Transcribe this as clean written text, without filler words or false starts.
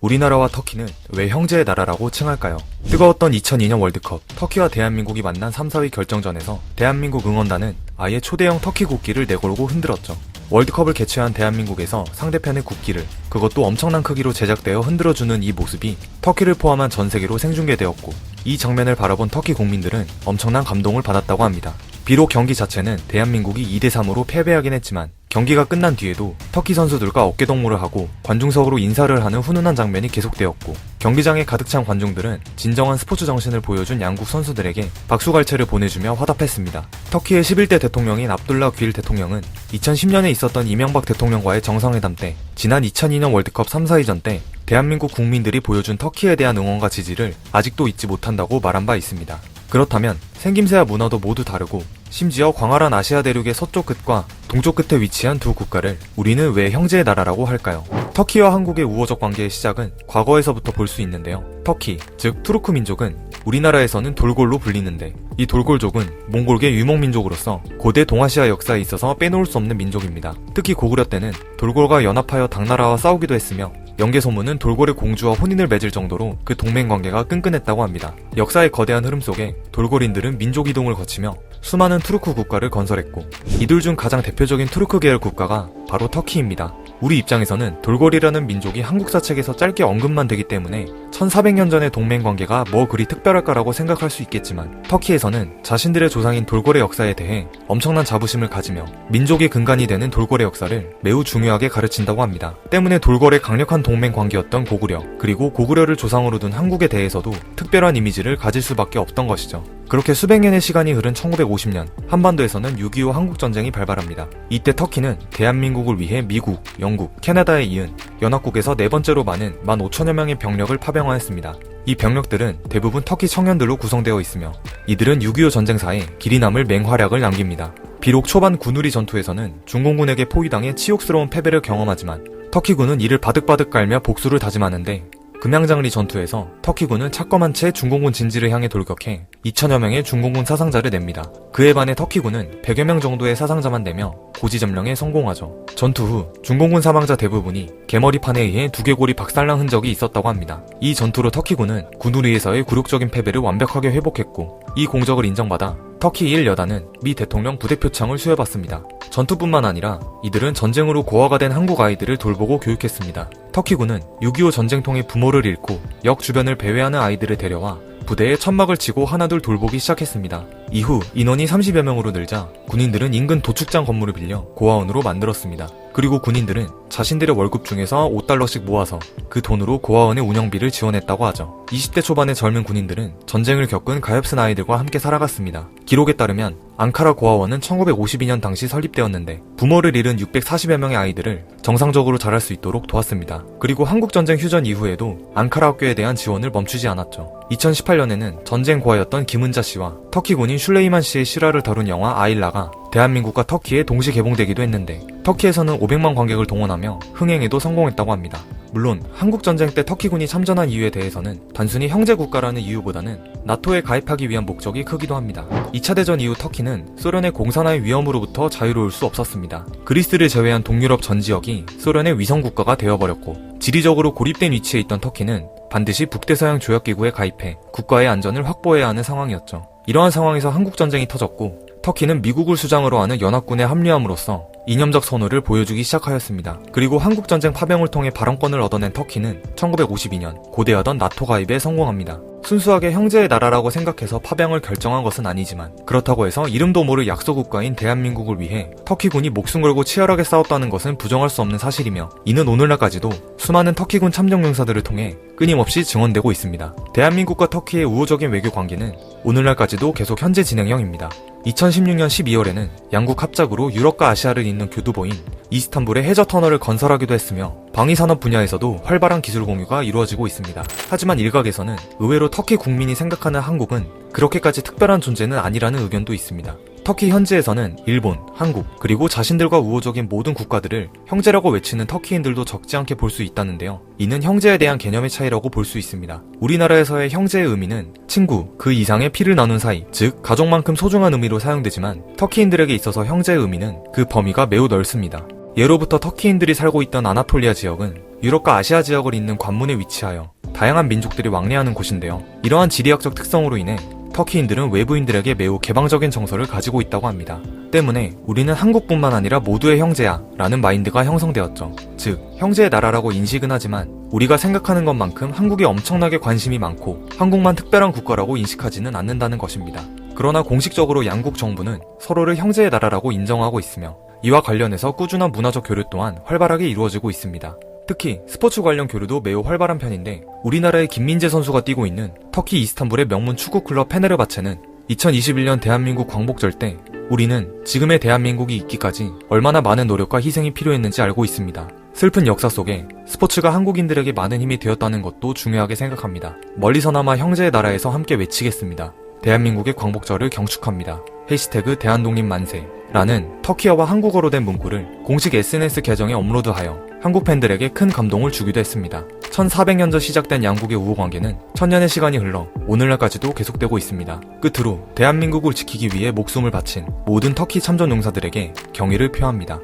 우리나라와 터키는 왜 형제의 나라라고 칭할까요? 뜨거웠던 2002년 월드컵, 터키와 대한민국이 만난 3, 4위 결정전에서 대한민국 응원단은 아예 초대형 터키 국기를 내걸고 흔들었죠. 월드컵을 개최한 대한민국에서 상대편의 국기를, 그것도 엄청난 크기로 제작되어 흔들어주는 이 모습이 터키를 포함한 전 세계로 생중계되었고, 이 장면을 바라본 터키 국민들은 엄청난 감동을 받았다고 합니다. 비록 경기 자체는 대한민국이 2대3으로 패배하긴 했지만 경기가 끝난 뒤에도 터키 선수들과 어깨동무를 하고 관중석으로 인사를 하는 훈훈한 장면이 계속되었고, 경기장에 가득 찬 관중들은 진정한 스포츠 정신을 보여준 양국 선수들에게 박수갈채를 보내주며 화답했습니다. 터키의 11대 대통령인 압둘라 귤 대통령은 2010년에 있었던 이명박 대통령과의 정상회담 때, 지난 2002년 월드컵 3, 4위전 때 대한민국 국민들이 보여준 터키에 대한 응원과 지지를 아직도 잊지 못한다고 말한 바 있습니다. 그렇다면 생김새와 문화도 모두 다르고 심지어 광활한 아시아 대륙의 서쪽 끝과 동쪽 끝에 위치한 두 국가를 우리는 왜 형제의 나라라고 할까요? 터키와 한국의 우호적 관계의 시작은 과거에서부터 볼 수 있는데요. 터키, 즉 투르크 민족은 우리나라에서는 돌골로 불리는데, 이 돌골족은 몽골계 유목민족으로서 고대 동아시아 역사에 있어서 빼놓을 수 없는 민족입니다. 특히 고구려 때는 돌골과 연합하여 당나라와 싸우기도 했으며, 영계 소문은 돌골의 공주와 혼인을 맺을 정도로 그 동맹관계가 끈끈했다고 합니다. 역사의 거대한 흐름 속에 돌골인들은 민족 이동을 거치며 수많은 투르크 국가를 건설했고, 이들 중 가장 대표적인 투르크 계열 국가가 바로 터키입니다. 우리 입장에서는 돌골이라는 민족이 한국사 책에서 짧게 언급만 되기 때문에 1400년 전의 동맹관계가 뭐 그리 특별할까라고 생각할 수 있겠지만, 터키에서는 자신들의 조상인 돌골의 역사에 대해 엄청난 자부심을 가지며 민족의 근간이 되는 돌골의 역사를 매우 중요하게 가르친다고 합니다. 때문에 돌골의 강력한 동맹관계였던 고구려, 그리고 고구려를 조상으로 둔 한국에 대해서도 특별한 이미지를 가질 수밖에 없던 것이죠. 그렇게 수백 년의 시간이 흐른 1950년, 한반도에서는 6.25 한국전쟁이 발발합니다. 이때 터키는 대한민국을 위해 미국, 영국, 캐나다에 이은 연합국에서 네 번째로 많은 15,000여 명의 병력을 파병하였습니다. 이 병력들은 대부분 터키 청년들로 구성되어 있으며, 이들은 6.25 전쟁사에 길이 남을 맹활약을 남깁니다. 비록 초반 군우리 전투에서는 중공군에게 포위당해 치욕스러운 패배를 경험하지만 터키군은 이를 바득바득 깔며 복수를 다짐하는데, 금양장리 전투에서 터키군은 착검한 채 중공군 진지를 향해 돌격해 2,000여 명의 중공군 사상자를 냅니다. 그에 반해 터키군은 100여 명 정도의 사상자만 내며 고지점령에 성공하죠. 전투 후 중공군 사망자 대부분이 개머리판에 의해 두개골이 박살난 흔적이 있었다고 합니다. 이 전투로 터키군은 군우리에서의 굴욕적인 패배를 완벽하게 회복했고, 이 공적을 인정받아 터키 1여단은 미 대통령 부대표창을 수여받습니다. 전투뿐만 아니라 이들은 전쟁으로 고아가 된 한국 아이들을 돌보고 교육했습니다. 터키군은 6.25 전쟁통의 부모를 잃고 역 주변을 배회하는 아이들을 데려와 부대에 천막을 치고 하나둘 돌보기 시작했습니다. 이후 인원이 30여 명으로 늘자 군인들은 인근 도축장 건물을 빌려 고아원으로 만들었습니다. 그리고 군인들은 자신들의 월급 중에서 5달러씩 모아서 그 돈으로 고아원의 운영비를 지원했다고 하죠. 20대 초반의 젊은 군인들은 전쟁을 겪은 가엾은 아이들과 함께 살아갔습니다. 기록에 따르면 앙카라 고아원은 1952년 당시 설립되었는데 부모를 잃은 640여 명의 아이들을 정상적으로 자랄 수 있도록 도왔습니다. 그리고 한국전쟁 휴전 이후에도 앙카라 학교에 대한 지원을 멈추지 않았죠. 2018년에는 전쟁 고아였던 김은자 씨와 터키 군인 슐레이만 씨의 실화를 다룬 영화 아일라가 대한민국과 터키에 동시 개봉되기도 했는데, 터키에서는 500만 관객을 동원하며 흥행에도 성공했다고 합니다. 물론 한국전쟁 때 터키군이 참전한 이유에 대해서는 단순히 형제국가라는 이유보다는 나토에 가입하기 위한 목적이 크기도 합니다. 2차 대전 이후 터키는 소련의 공산화의 위험으로부터 자유로울 수 없었습니다. 그리스를 제외한 동유럽 전 지역이 소련의 위성국가가 되어버렸고, 지리적으로 고립된 위치에 있던 터키는 반드시 북대서양 조약기구에 가입해 국가의 안전을 확보해야 하는 상황이었죠. 이러한 상황에서 한국전쟁이 터졌고, 터키는 미국을 수장으로 하는 연합군에 합류함으로써 이념적 선호를 보여주기 시작하였습니다. 그리고 한국전쟁 파병을 통해 발언권을 얻어낸 터키는 1952년 고대하던 나토 가입에 성공합니다. 순수하게 형제의 나라라고 생각해서 파병을 결정한 것은 아니지만, 그렇다고 해서 이름도 모를 약소국가인 대한민국을 위해 터키군이 목숨 걸고 치열하게 싸웠다는 것은 부정할 수 없는 사실이며, 이는 오늘날까지도 수많은 터키군 참전용사들을 통해 끊임없이 증언되고 있습니다. 대한민국과 터키의 우호적인 외교 관계는 오늘날까지도 계속 현재 진행형입니다. 2016년 12월에는 양국 합작으로 유럽과 아시아를 잇는 교두보인 이스탄불에 해저 터널을 건설하기도 했으며, 방위산업 분야에서도 활발한 기술 공유가 이루어지고 있습니다. 하지만 일각에서는 의외로 터키 국민이 생각하는 한국은 그렇게까지 특별한 존재는 아니라는 의견도 있습니다. 터키 현지에서는 일본, 한국, 그리고 자신들과 우호적인 모든 국가들을 형제라고 외치는 터키인들도 적지 않게 볼 수 있다는데요. 이는 형제에 대한 개념의 차이라고 볼 수 있습니다. 우리나라에서의 형제의 의미는 친구, 그 이상의 피를 나눈 사이, 즉 가족만큼 소중한 의미로 사용되지만, 터키인들에게 있어서 형제의 의미는 그 범위가 매우 넓습니다. 예로부터 터키인들이 살고 있던 아나톨리아 지역은 유럽과 아시아 지역을 잇는 관문에 위치하여 다양한 민족들이 왕래하는 곳인데요. 이러한 지리학적 특성으로 인해 터키인들은 외부인들에게 매우 개방적인 정서를 가지고 있다고 합니다. 때문에 우리는 한국뿐만 아니라 모두의 형제야 라는 마인드가 형성되었죠. 즉, 형제의 나라라고 인식은 하지만 우리가 생각하는 것만큼 한국에 엄청나게 관심이 많고 한국만 특별한 국가라고 인식하지는 않는다는 것입니다. 그러나 공식적으로 양국 정부는 서로를 형제의 나라라고 인정하고 있으며 이와 관련해서 꾸준한 문화적 교류 또한 활발하게 이루어지고 있습니다. 특히 스포츠 관련 교류도 매우 활발한 편인데 우리나라의 김민재 선수가 뛰고 있는 터키 이스탄불의 명문 축구클럽 페네르바체는 2021년 대한민국 광복절 때 우리는 지금의 대한민국이 있기까지 얼마나 많은 노력과 희생이 필요했는지 알고 있습니다. 슬픈 역사 속에 스포츠가 한국인들에게 많은 힘이 되었다는 것도 중요하게 생각합니다. 멀리서나마 형제의 나라에서 함께 외치겠습니다. 대한민국의 광복절을 경축합니다. 해시태그 대한독립만세 라는 터키어와 한국어로 된 문구를 공식 SNS 계정에 업로드하여 한국 팬들에게 큰 감동을 주기도 했습니다. 1400년 전 시작된 양국의 우호관계는 천년의 시간이 흘러 오늘날까지도 계속되고 있습니다. 끝으로 대한민국을 지키기 위해 목숨을 바친 모든 터키 참전용사들에게 경의를 표합니다.